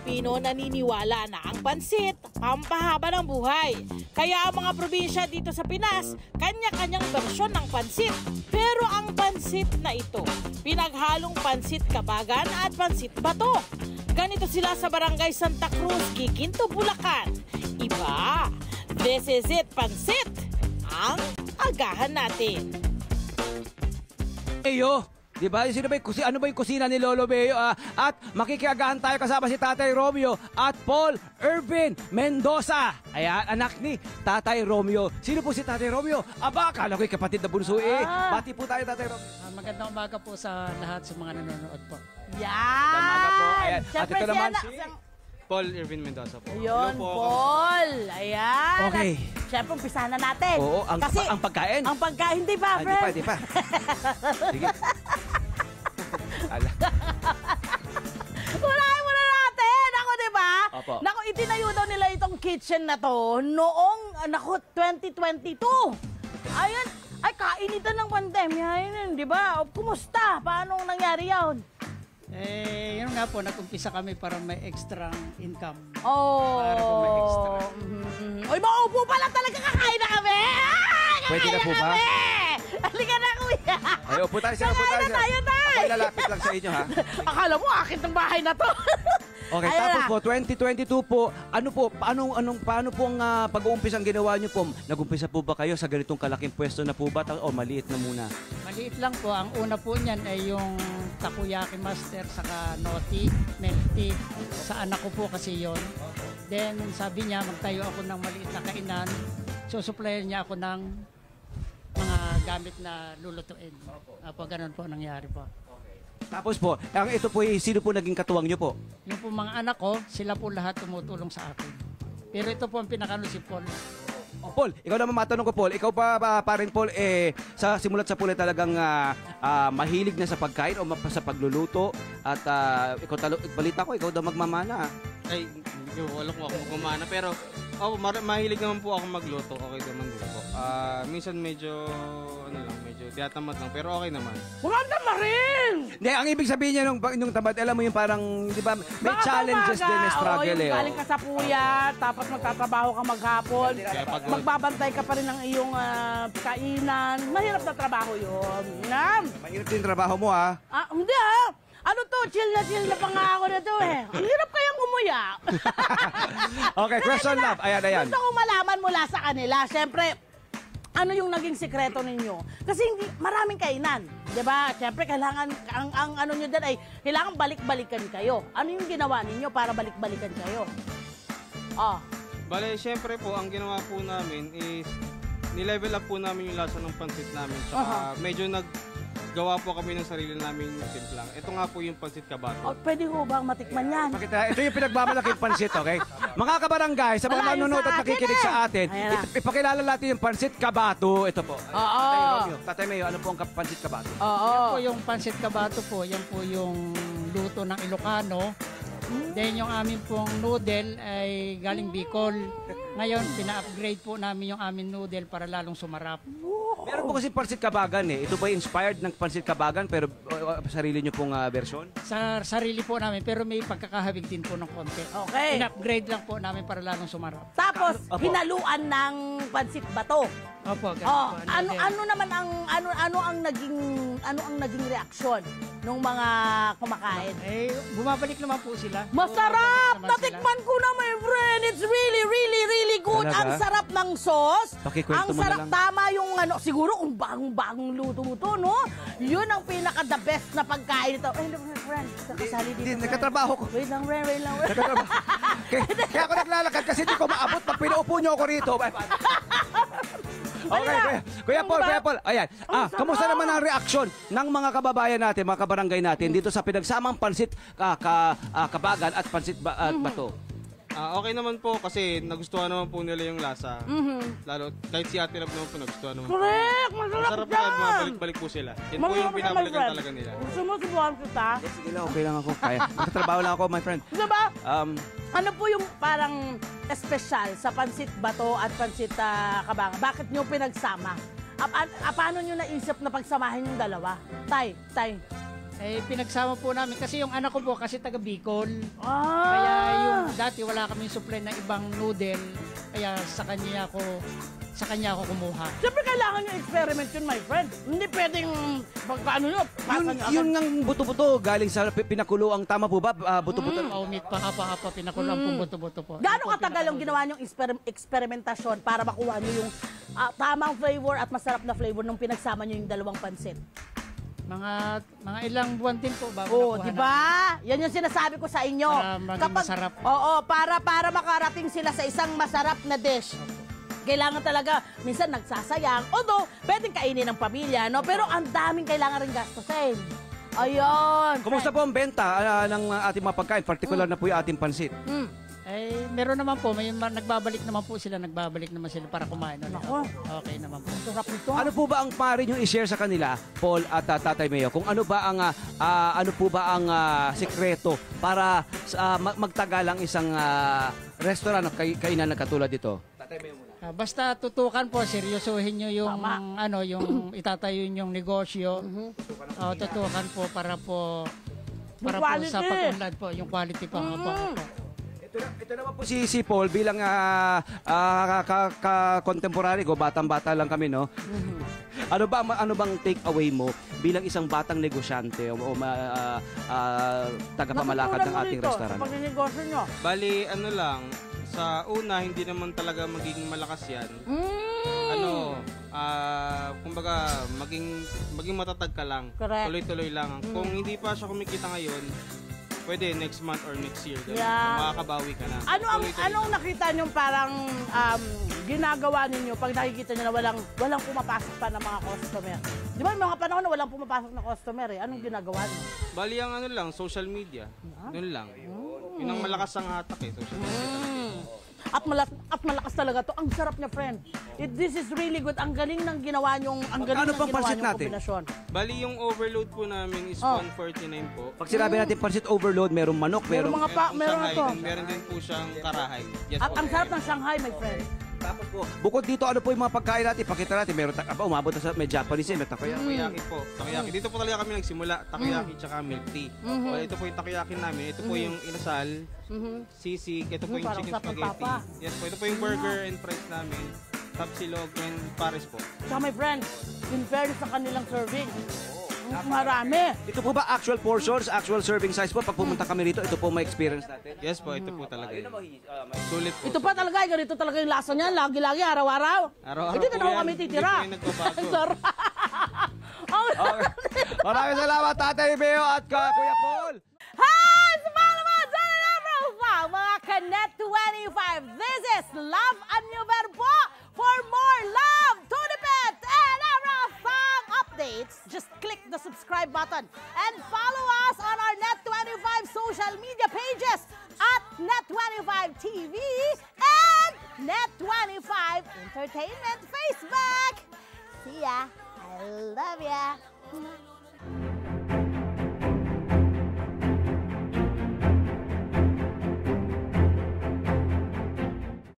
Pilipino naniniwala na ang pansit pampahaba ng buhay. Kaya ang mga probinsya dito sa Pinas, kanya-kanyang bersyon ng pansit. Pero ang pansit na ito, pinaghalong pansit Kabagan at pansit Bato. Ganito sila sa Barangay Santa Cruz, Kikinto, Bulacan. Iba, this is it, pansit, ang agahan natin. Eyo, di ba? Ano ba yung kusina ni Lolo Beo? At makikiagahan tayo kasama si Tatay Romeo at Paul Irvin Mendoza. Ayan, anak ni Tatay Romeo. Sino po si Tatay Romeo? Aba, akala ko'y kapatid na bunso eh. Bati po tayo, Tatay Romeo. Magandang umaga po sa lahat sa mga nanonood po. Yan! Magandang umaga po. Ayan. At ito naman si Paul Irvin Mendoza po. Yun, Paul. Ayan. Okay. Siyempre, umpisahan na natin. Oo, Kasi ang pagkain. ang pagkain, hindi pa, friend? Hindi pa. Sige. Ala. Unahin muna natin. Ako, di ba? Opo. Naku, itinayo daw nila itong kitchen na to noong, 2022. Ayun, ay, kainitan ng pandemya. Ayun, di ba? Kumusta? Paano nangyari yun? Yun nga po, nag-umpisa kami para may extra income. Oh. Para po may extra. Uy, maupo pala talaga, kakain na kami! Pwede na po ba? Halika na, kuya! Ay, upo tayo siya, upo tayo siya. Tayo, tay! Ako'y lalapit lang sa inyo, ha? Akala mo, akin ng bahay na to. Okay, Ayan tapos na. po, 2022 po, paano po ang pag-uumpisa ang ginawa niyo po? Nag-umpisa po ba kayo sa ganitong kalaking pwesto na po ba? O maliit na muna? Maliit lang po. Ang una po niyan ay yung takoyaki master saka noti, melty. Sa anak ko po kasi yon. Then sabi niya, magtayo ako ng maliit na kainan. Supplyan niya ako ng mga gamit na lulutuin. Opo, ganun po nangyari po. Tapos po, ito po, sino po naging katuwang niyo po? Yung po mga anak ko, sila po lahat tumutulong sa akin. Pero ito po ang pinakano si Paul. Oh, Paul, ikaw naman matanong ko, Paul. Ikaw pa rin, Paul, sa simulat sa Paul talagang mahilig na sa pagkain o sa pagluluto. At ikaw, balita ko, ikaw daw magmamana. Ay, hindi ko alam kung ako magmamana. Pero mahilig naman po ako magluto. Okay naman din po. Minsan medyo tiyatamad lang. Pero okay naman. Huwag na rin! Hindi, ang ibig sabihin niya nung tamad, alam mo yung parang, di ba, may Baka challenges din na struggle yung eh. galing ka sa puyat, tapos magtatrabaho ka maghapon, magbabantay ka pa rin ng iyong kainan. Mahirap na trabaho yun. Mahirap din trabaho mo, ha? Hindi Ano to? Chill na pa nga ako na to eh. Ang hirap kayang umuya. Okay, question love. Ayan. Gusto ko malaman mula sa kanila. Siyempre, ano yung naging sekreto ninyo? Kasi hindi, maraming kainan. Diba? Siyempre, kailangan, ang ano nyo din ay, kailangan balik-balikan kayo. Ano yung ginawa ninyo para balik-balikan kayo? Bale, siyempre po, ang ginawa po namin is, nilevel up po namin yung lasa ng pansit namin. Tsaka medyo gawa po kami ng sarili namin yung timplang. Ito nga po yung pansit Kabato. Pwede ho bang matikman yan? Ito yung pinagmamalaking pansit, okay? Mga kabarangay, sa mga nanonood at nakikinig sa atin, ipakilala natin yung pansit Kabato. Ito po. Tatay Mayo, ano po ang pansit Kabato? Yan po yung pansit Kabato po. Yan po yung luto ng Ilocano. Then yung amin pong noodle ay galing Bicol. Ngayon, pina-upgrade po namin yung aming noodle para lalong sumarap. Meron po kasi pansit Kabagan eh. Ito ba inspired ng pansit Kabagan pero sarili nyo pong version? Sa sarili po namin, pero may pagkakahabig din po ng konti. Okay. In-upgrade lang po namin para lalong sumarap. Tapos, hinaluan ng pansit Bato. Opo, ganun po. Ano naman ang naging reaksyon ng mga kumakain? Bumabalik naman po sila. Masarap! Natikman ko na, my friend! It's really, really, really good! Talaga? Ang sarap ng sauce. Pakikwento Ang mo na sarap, lang. tama yung siguro kung bagong luto to, no? Yun ang pinaka-the best na pagkain ito. Ay, my friend, nakasali dito. Hindi, nagkatrabaho ko. Wait lang, friend. Kaya ako naglalakad kasi hindi ko maabot pag pinaupo nyo ako rito. Okay, Kuya Paul, ayan. Kamusta naman ang reaksyon ng mga kababayan natin, mga kabarangay natin dito sa pinagsamang pansit Kabagan at pansit Bato? Okay naman po kasi nagustuhan naman po nila yung lasa. Lalo, kahit si Ate Love naman po nagustuhan naman. Correct! Masarap po yan, bumabalik-balik po sila. Yan po yung pinamalagan talaga nila. Gusto mo subuhan kita? Sige lang, okay lang ako. Kaya, magtatrabaho lang ako, my friend. Diba? Ano po yung parang espesyal sa pansit Bato at pansit Kabagan? Bakit nyo pinagsama? Paano nyo naisip na pagsamahin yung dalawa? Tay. Pinagsama po namin kasi yung anak ko po kasi taga Bicol. Kaya dati wala kaming supply na ibang noodle, kaya sa kanya ako kumuha. Siyempre kailangan yung experiment yun, my friend. Hindi pwedeng pagkaano nyo, Yun ngang buto-buto galing sa pinakulo ang tama po ba? Buto-buto. Maumit pa, hapa-hapa, pinakulang po, buto-buto po. Gaano katagal yung ginawa nyong eksperimentasyon para makuha nyo yung tamang flavor at masarap na flavor nung pinagsama nyo yung dalawang pansit? Mga ilang buwan din po bago Oo, nakuha di ba? Yan yung sinasabi ko sa inyo. Para maging masarap. Oo, para makarating sila sa isang masarap na dish. Kailangan talaga, minsan nagsasayang. Although, pwedeng kainin ng pamilya, no? Pero ang daming kailangan rin gastusin. Ayun. Kumusta po ang benta ng ating mga pagkain? Particular na po yung ating pansit. Eh, meron naman po, may nagbabalik naman sila para kumain. Nako. Okay naman po. Sarap nito. Ano po ba ang maaari nyo i-share sa kanila, Paul at Tatay Mayo? Kung ano ba ang sikreto para magtagal ang isang restaurant o kainan na katulad dito? Tatay Mayo muna. Basta tutukan po, seryosohin nyo yung yung itatayo yung negosyo. Tutukan po para po sa pag-unlad po, yung quality po. Ito naman po si Paul bilang contemporary ko, batang-bata lang kami, no? Ano bang take away mo bilang isang batang negosyante o tagapamalakad ng ating restaurant? Sa pagninegosyo nyo. Bali, ano lang, sa una, hindi naman talaga magiging malakas yan. Kumbaga, maging matatag ka lang. Correct. Tuloy-tuloy lang. Kung hindi pa siya kumikita ngayon, pwede next month or next year. Ganun. Yeah. Makakabawi ka na. Anong nakita nyo parang ginagawa ninyo pag nakikita nyo na walang pumapasok pa ng mga customer? Di ba yung mga panahon na walang pumapasok na customer Anong ginagawa nyo? Bali ang social media. Doon lang. Yun ang malakas ang hatak social media. At malakas talaga to. Ang sarap niya, friend. This is really good. Ang galing ng ginawa nyong kombinasyon. Bali yung overload po namin is 149 po. Pag sinabi natin pansit overload, merong manok, Meron ito. Meron din po siyang karahay. Yes, At po. ang sarap ng Shanghai, my friend. Tapos po, bukod dito, ano po yung mga pagkain natin? Pakita natin, meron umabot na sa may Japanese, may takoyaki. Takoyaki po. Takoyaki. Dito po talaga kami nagsimula. Takoyaki tsaka milk tea. Ito po yung takoyaki namin. Ito po yung inasal, sisig. Ito po yung Parang chicken sarap ng spaghetti. papa. Yes po. Ito po yung burger and fries namin. Tapsilog and pares po. Tsaka, my friend, in fairness sa kanilang serving. Marami. Ito po ba actual portions, actual serving size po? Pag pumunta kami rito, ito po may experience natin. Yes po. Ito po talaga. Sulit po. Ito pa talaga, ganito talaga yung lasa niyan. Lagi-lagi, araw-araw. Araw-araw Hindi po na ako yan. kami titira. Hindi po yung nagbabago. Ang sarap. Maraming salamat, Tatay Mayo at Kuya Paul! Hi! Sumama mo! Dyan na profile, mga Kanet 25. This is Love and New Verbo. For more love, Tunipet, and Arafang updates, just click the subscribe button and follow us on our Net25 social media pages at Net25 TV and Net25 Entertainment Facebook. See ya. I love ya.